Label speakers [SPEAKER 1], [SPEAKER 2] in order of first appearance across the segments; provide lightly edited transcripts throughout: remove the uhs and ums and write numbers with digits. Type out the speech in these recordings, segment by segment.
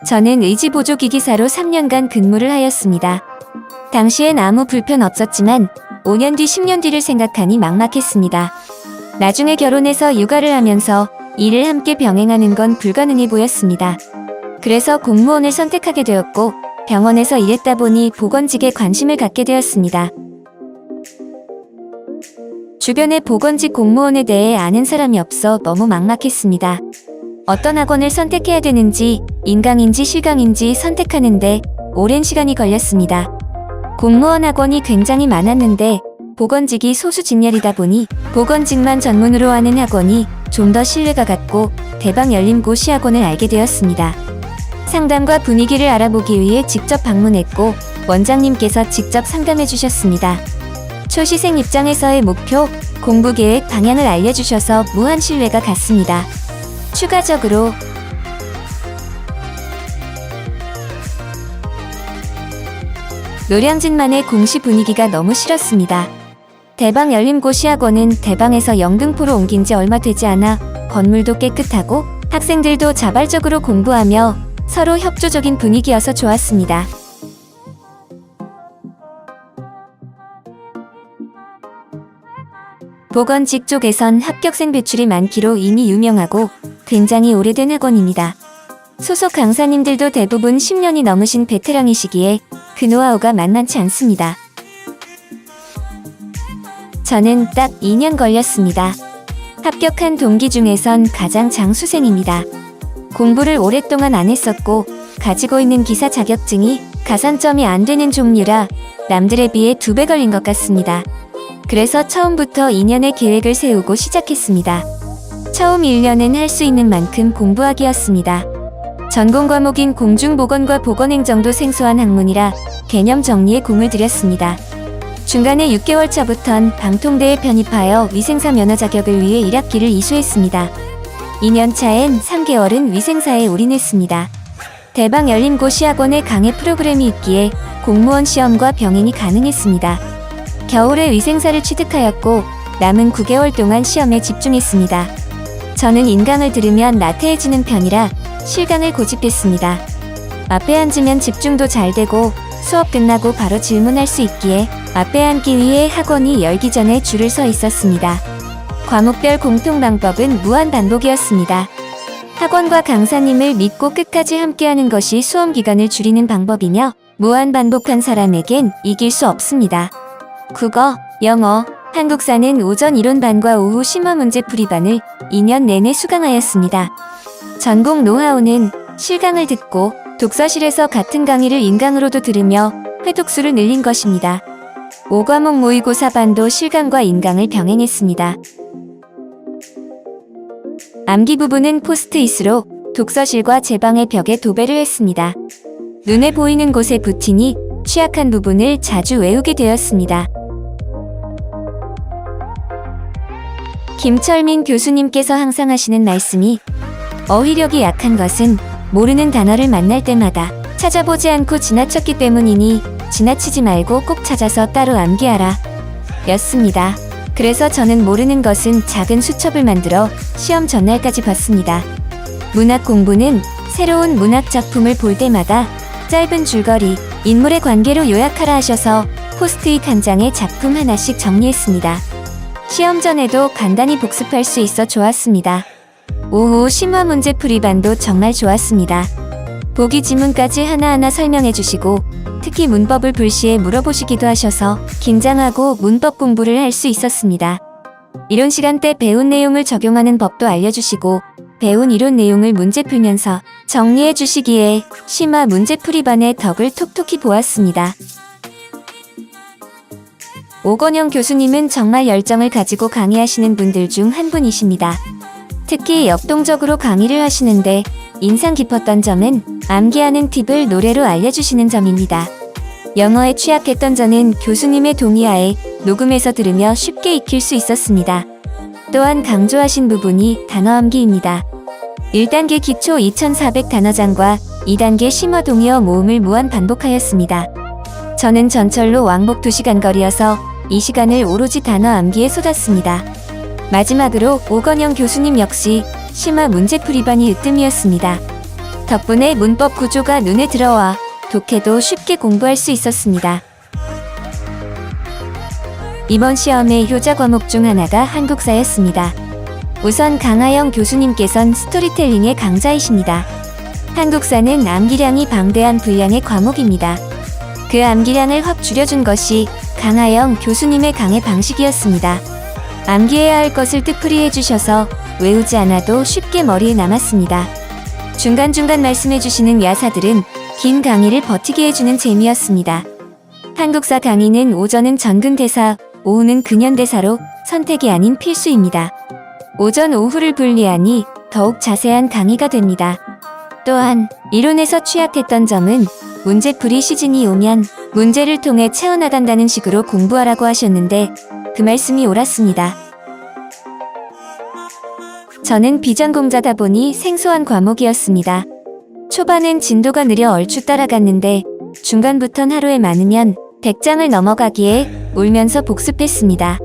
[SPEAKER 1] 저는 의지보조기기사로 3년간 근무를 하였습니다. 당시엔 아무 불편 없었지만 5년 뒤 10년 뒤를 생각하니 막막했습니다. 나중에 결혼해서 육아를 하면서 일을 함께 병행하는 건 불가능해 보였습니다. 그래서 공무원을 선택하게 되었고 병원에서 일했다 보니 보건직에 관심을 갖게 되었습니다. 주변에 보건직 공무원에 대해 아는 사람이 없어 너무 막막했습니다. 어떤 학원을 선택해야 되는지, 인강인지 실강인지 선택하는데 오랜 시간이 걸렸습니다. 공무원 학원이 굉장히 많았는데 보건직이 소수 진열이다 보니 보건직만 전문으로 하는 학원이 좀 더 신뢰가 갔고 대방열림고시학원을 알게 되었습니다. 상담과 분위기를 알아보기 위해 직접 방문했고 원장님께서 직접 상담해 주셨습니다. 초시생 입장에서의 목표, 공부계획, 방향을 알려주셔서 무한 신뢰가 갔습니다. 추가적으로 노량진만의 공시 분위기가 너무 싫었습니다. 대방열림고시학원은 대방에서 영등포로 옮긴 지 얼마 되지 않아 건물도 깨끗하고 학생들도 자발적으로 공부하며 서로 협조적인 분위기여서 좋았습니다. 보건직 쪽에선 합격생 배출이 많기로 이미 유명하고 굉장히 오래된 학원입니다. 소속 강사님들도 대부분 10년이 넘으신 베테랑이시기에 그 노하우가 만만치 않습니다. 저는 딱 2년 걸렸습니다. 합격한 동기 중에선 가장 장수생입니다. 공부를 오랫동안 안 했었고 가지고 있는 기사 자격증이 가산점이 안 되는 종류라 남들에 비해 2배 걸린 것 같습니다. 그래서 처음부터 2년의 계획을 세우고 시작했습니다. 처음 1년은 할 수 있는 만큼 공부하기였습니다. 전공 과목인 공중보건과 보건행정도 생소한 학문이라 개념 정리에 공을 들였습니다. 중간에 6개월 차부턴 방통대에 편입하여 위생사 면허 자격을 위해 1학기를 이수했습니다. 2년 차엔 3개월은 위생사에 올인했습니다. 대방열림고시학원에 강의 프로그램이 있기에 공무원 시험과 병행이 가능했습니다. 겨울에 위생사를 취득하였고 남은 9개월 동안 시험에 집중했습니다. 저는 인강을 들으면 나태해지는 편이라 실강을 고집했습니다. 앞에 앉으면 집중도 잘 되고 수업 끝나고 바로 질문할 수 있기에 앞에 앉기 위해 학원이 열기 전에 줄을 서 있었습니다. 과목별 공통 방법은 무한 반복이었습니다. 학원과 강사님을 믿고 끝까지 함께하는 것이 수험 기간을 줄이는 방법이며 무한 반복한 사람에겐 이길 수 없습니다. 국어, 영어, 한국사는 오전 이론반과 오후 심화 문제풀이반을 2년 내내 수강하였습니다. 전공 노하우는 실강을 듣고 독서실에서 같은 강의를 인강으로도 들으며 회독수를 늘린 것입니다. 5과목 모의고사반도 실강과 인강을 병행했습니다. 암기 부분은 포스트잇으로 독서실과 제 방의 벽에 도배를 했습니다. 눈에 보이는 곳에 붙이니 취약한 부분을 자주 외우게 되었습니다. 김철민 교수님께서 항상 하시는 말씀이 어휘력이 약한 것은 모르는 단어를 만날 때마다 찾아보지 않고 지나쳤기 때문이니 지나치지 말고 꼭 찾아서 따로 암기하라 였습니다. 그래서 저는 모르는 것은 작은 수첩을 만들어 시험 전날까지 봤습니다. 문학 공부는 새로운 문학 작품을 볼 때마다 짧은 줄거리, 인물의 관계로 요약하라 하셔서 포스트잇 한 장에 작품 하나씩 정리했습니다. 시험 전에도 간단히 복습할 수 있어 좋았습니다. 오후 심화 문제풀이반도 정말 좋았습니다. 보기 지문까지 하나하나 설명해 주시고 특히 문법을 불시에 물어보시기도 하셔서 긴장하고 문법 공부를 할 수 있었습니다. 이론 시간 때 배운 내용을 적용하는 법도 알려주시고 배운 이론 내용을 문제 풀면서 정리해 주시기에 심화 문제풀이반의 덕을 톡톡히 보았습니다. 오건영 교수님은 정말 열정을 가지고 강의하시는 분들 중 한 분이십니다. 특히 역동적으로 강의를 하시는데 인상 깊었던 점은 암기하는 팁을 노래로 알려주시는 점입니다. 영어에 취약했던 저는 교수님의 동의하에 녹음해서 들으며 쉽게 익힐 수 있었습니다. 또한 강조하신 부분이 단어 암기입니다. 1단계 기초 2400 단어장과 2단계 심화 동의어 모음을 무한 반복하였습니다. 저는 전철로 왕복 2시간 거리여서 이 시간을 오로지 단어 암기에 쏟았습니다. 마지막으로 오건영 교수님 역시 심화 문제풀이반이 으뜸이었습니다. 덕분에 문법 구조가 눈에 들어와 독해도 쉽게 공부할 수 있었습니다. 이번 시험의 효자 과목 중 하나가 한국사였습니다. 우선 강하영 교수님께선 스토리텔링의 강자이십니다. 한국사는 암기량이 방대한 분량의 과목입니다. 그 암기량을 확 줄여준 것이 강하영 교수님의 강의 방식이었습니다. 암기해야 할 것을 뜻풀이 해주셔서 외우지 않아도 쉽게 머리에 남았습니다. 중간중간 말씀해주시는 야사들은 긴 강의를 버티게 해주는 재미였습니다. 한국사 강의는 오전은 전근대사, 오후는 근현대사로 선택이 아닌 필수입니다. 오전, 오후를 분리하니 더욱 자세한 강의가 됩니다. 또한 이론에서 취약했던 점은 문제풀이 시즌이 오면 문제를 통해 채워나간다는 식으로 공부하라고 하셨는데 그 말씀이 옳았습니다. 저는 비전공자다 보니 생소한 과목이었습니다. 초반엔 진도가 느려 얼추 따라갔는데 중간부턴 하루에 많으면 100장을 넘어가기에 울면서 복습했습니다.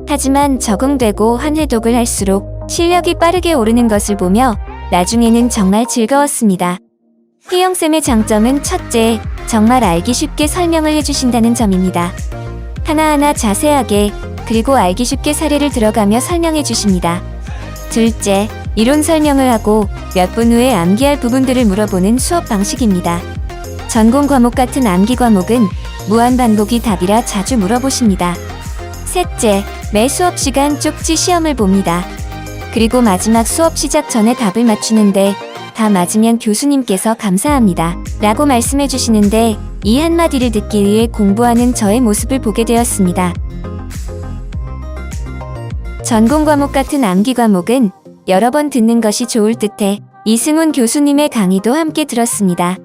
[SPEAKER 1] 하지만 적응되고 한 회독을 할수록 실력이 빠르게 오르는 것을 보며 나중에는 정말 즐거웠습니다. 희영쌤의 장점은 첫째, 정말 알기 쉽게 설명을 해주신다는 점입니다. 하나하나 자세하게 그리고 알기 쉽게 사례를 들어가며 설명해 주십니다. 둘째, 이론 설명을 하고 몇 분 후에 암기할 부분들을 물어보는 수업 방식입니다. 전공 과목 같은 암기 과목은 무한 반복이 답이라 자주 물어보십니다. 셋째, 매 수업 시간 쪽지 시험을 봅니다. 그리고 마지막 수업 시작 전에 답을 맞추는데 다 맞으면 교수님께서 감사합니다 라고 말씀해 주시는데 이 한마디를 듣기 위해 공부하는 저의 모습을 보게 되었습니다. 전공 과목 같은 암기 과목은 여러 번 듣는 것이 좋을 듯해 이승훈 교수님의 강의도 함께 들었습니다.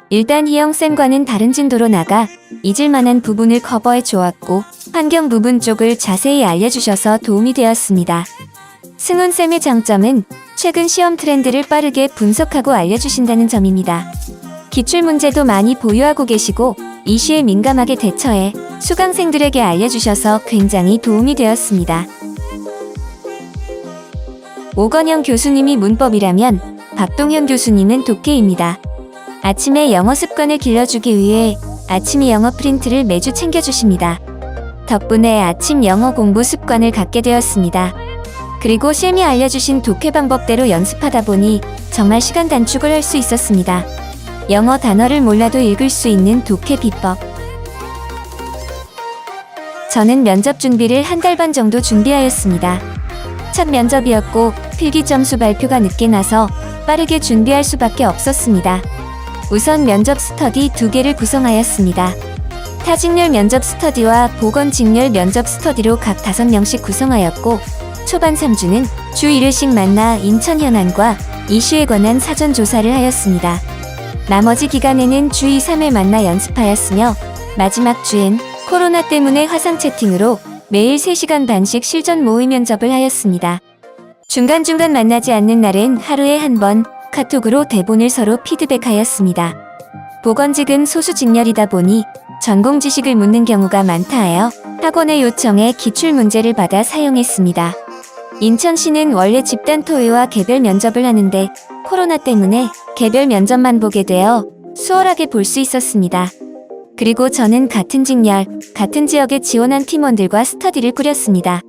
[SPEAKER 1] 일단 희영쌤과는 다른 진도로 나가 잊을만한 부분을 커버해 주었고 환경 부분 쪽을 자세히 알려주셔서 도움이 되었습니다. 승훈쌤의 장점은 최근 시험 트렌드를 빠르게 분석하고 알려주신다는 점입니다. 기출문제도 많이 보유하고 계시고 이슈에 민감하게 대처해 수강생들에게 알려주셔서 굉장히 도움이 되었습니다. 오건영 교수님이 문법이라면 박동현 교수님은 독해입니다. 아침에 영어 습관을 길러주기 위해 아침 영어 프린트를 매주 챙겨주십니다. 덕분에 아침 영어 공부 습관을 갖게 되었습니다. 그리고 쌤이 알려주신 독해 방법대로 연습하다 보니 정말 시간 단축을 할 수 있었습니다. 영어 단어를 몰라도 읽을 수 있는 독해 비법. 저는 면접 준비를 한 달 반 정도 준비하였습니다. 첫 면접이었고 필기 점수 발표가 늦게 나서 빠르게 준비할 수밖에 없었습니다. 우선 면접 스터디 2개를 구성하였습니다. 타직렬 면접 스터디와 보건직렬 면접 스터디로 각 5명씩 구성하였고 초반 3주는 주 1회씩 만나 인천 현안과 이슈에 관한 사전 조사를 하였습니다. 나머지 기간에는 주 2, 3회 만나 연습하였으며 마지막 주엔 코로나 때문에 화상 채팅으로 매일 3시간 반씩 실전 모의 면접을 하였습니다. 중간중간 만나지 않는 날엔 하루에 한 번 카톡으로 대본을 서로 피드백하였습니다. 보건직은 소수 직렬이다 보니 전공 지식을 묻는 경우가 많다 하여 학원의 요청에 기출문제를 받아 사용했습니다. 인천시는 원래 집단 토의와 개별 면접을 하는데 코로나 때문에 개별 면접만 보게 되어 수월하게 볼 수 있었습니다. 그리고 저는 같은 직렬, 같은 지역에 지원한 팀원들과 스터디를 꾸렸습니다.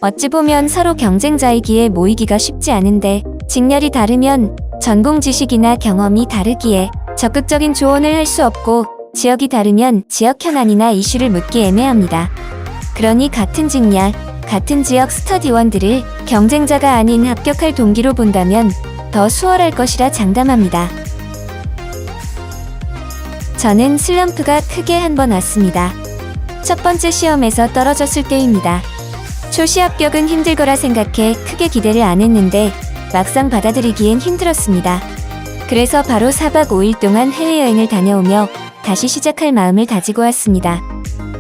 [SPEAKER 1] 어찌 보면 서로 경쟁자이기에 모이기가 쉽지 않은데 직렬이 다르면 전공 지식이나 경험이 다르기에 적극적인 조언을 할 수 없고 지역이 다르면 지역 현안이나 이슈를 묻기 애매합니다. 그러니 같은 직렬, 같은 지역 스터디원들을 경쟁자가 아닌 합격할 동기로 본다면 더 수월할 것이라 장담합니다. 저는 슬럼프가 크게 한 번 왔습니다. 첫 번째 시험에서 떨어졌을 때입니다. 초시 합격은 힘들 거라 생각해 크게 기대를 안 했는데 막상 받아들이기엔 힘들었습니다. 그래서 바로 4박 5일 동안 해외여행을 다녀오며 다시 시작할 마음을 다지고 왔습니다.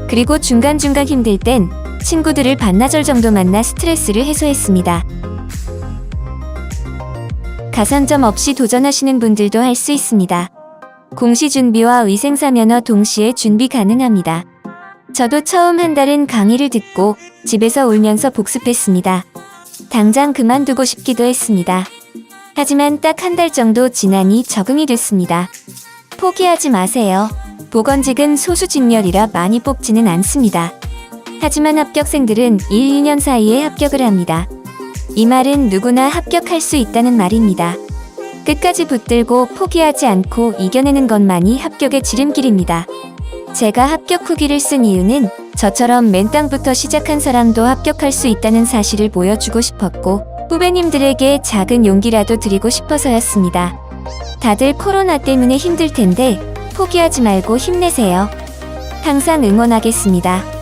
[SPEAKER 1] 그리고 중간중간 힘들 땐 친구들을 반나절 정도 만나 스트레스를 해소했습니다. 가산점 없이 도전하시는 분들도 할 수 있습니다. 공시 준비와 위생사 면허 동시에 준비 가능합니다. 저도 처음 한 달은 강의를 듣고 집에서 울면서 복습했습니다. 당장 그만두고 싶기도 했습니다. 하지만 딱 한 달 정도 지나니 적응이 됐습니다. 포기하지 마세요. 보건직은 소수 직렬이라 많이 뽑지는 않습니다. 하지만 합격생들은 1, 2년 사이에 합격을 합니다. 이 말은 누구나 합격할 수 있다는 말입니다. 끝까지 붙들고 포기하지 않고 이겨내는 것만이 합격의 지름길입니다. 제가 합격 후기를 쓴 이유는 저처럼 맨땅부터 시작한 사람도 합격할 수 있다는 사실을 보여주고 싶었고 후배님들에게 작은 용기라도 드리고 싶어서였습니다. 다들 코로나 때문에 힘들 텐데 포기하지 말고 힘내세요. 항상 응원하겠습니다.